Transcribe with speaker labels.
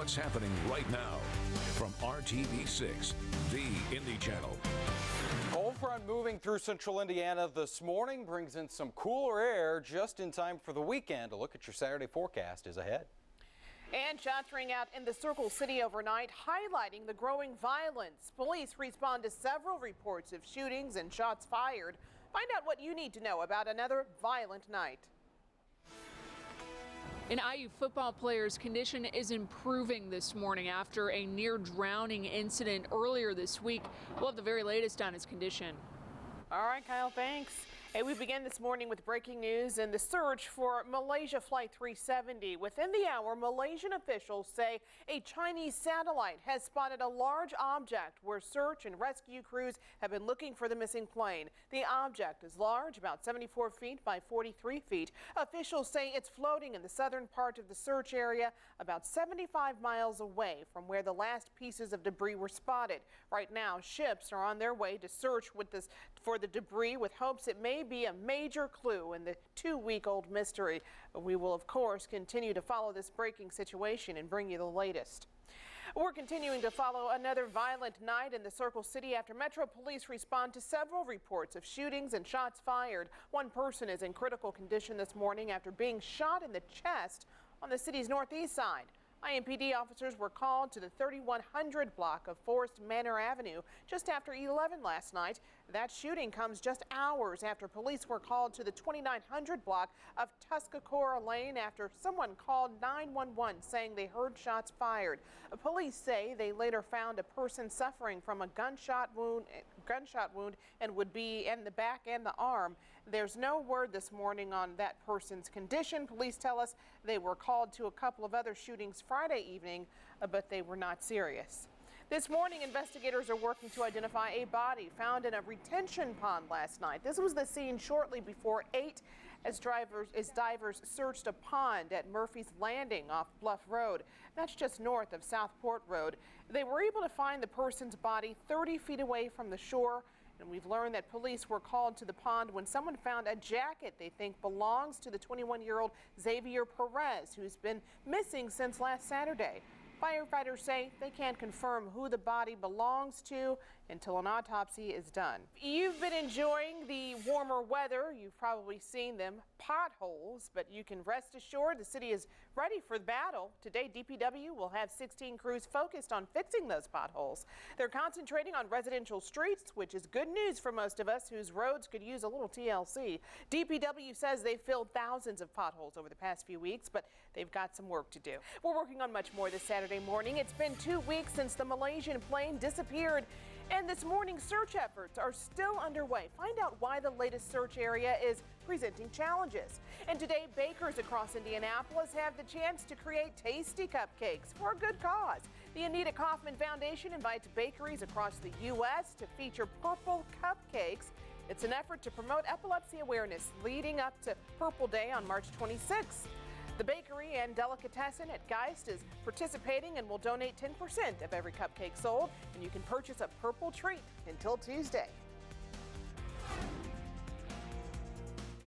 Speaker 1: what's happening right now from RTV6, the Indy Channel.
Speaker 2: Cold front moving through central Indiana this morning brings in some cooler air just in time for the weekend. A look at your Saturday forecast is ahead.
Speaker 3: And shots rang out in the Circle City overnight, highlighting the growing violence. Police respond to several reports of shootings and shots fired. Find out what you need to know about another violent night.
Speaker 4: An IU football player's condition is improving this morning after a near drowning incident earlier this week. We'll have the very latest on his condition.
Speaker 3: All right, Kyle, thanks. Hey, we begin this morning with breaking news and the search for Malaysia Flight 370. Within the hour, Malaysian officials say a Chinese satellite has spotted a large object where search and rescue crews have been looking for the missing plane. The object is large, about 74 feet by 43 feet. Officials say it's floating in the southern part of the search area, about 75 miles away from where the last pieces of debris were spotted. Right now, ships are on their way to search for the debris with hopes it may be a major clue in the 2-week-old mystery. We will, of course, continue to follow this breaking situation and bring you the latest. We're continuing to follow another violent night in the Circle City after Metro Police respond to several reports of shootings and shots fired. One person is in critical condition this morning after being shot in the chest on the city's northeast side. IMPD officers were called to the 3100 block of Forest Manor Avenue just after 11 last night. That shooting comes just hours after police were called to the 2900 block of Tuscarora Lane after someone called 911 saying they heard shots fired. Police say they later found a person suffering from a gunshot wound and would be in the back and the arm. There's no word this morning on that person's condition. Police tell us they were called to a couple of other shootings Friday evening, but they were not serious. This morning, investigators are working to identify a body found in a retention pond last night. This was the scene shortly before 8 as divers searched a pond at Murphy's Landing off Bluff Road. That's just north of Southport Road. They were able to find the person's body 30 feet away from the shore. And we've learned that police were called to the pond when someone found a jacket they think belongs to the 21-year-old Xavier Perez, who's been missing since last Saturday. Firefighters say they can't confirm who the body belongs to until an autopsy is done. You've been enjoying the warmer weather. You've probably seen them, potholes, but you can rest assured the city is ready for the battle. Today, DPW will have 16 crews focused on fixing those potholes. They're concentrating on residential streets, which is good news for most of us whose roads could use a little TLC. DPW says they've filled thousands of potholes over the past few weeks, but they've got some work to do. We're working on much more this Saturday morning. It's been 2 weeks since the Malaysian plane disappeared, and this morning's search efforts are still underway. Find out why the latest search area is presenting challenges. And today, bakers across Indianapolis have the chance to create tasty cupcakes for a good cause. The Anita Kaufman Foundation invites bakeries across the U.S. to feature purple cupcakes. It's an effort to promote epilepsy awareness leading up to Purple Day on March 26th. The bakery and delicatessen at Geist is participating and will donate 10% of every cupcake sold, and you can purchase a purple treat until Tuesday.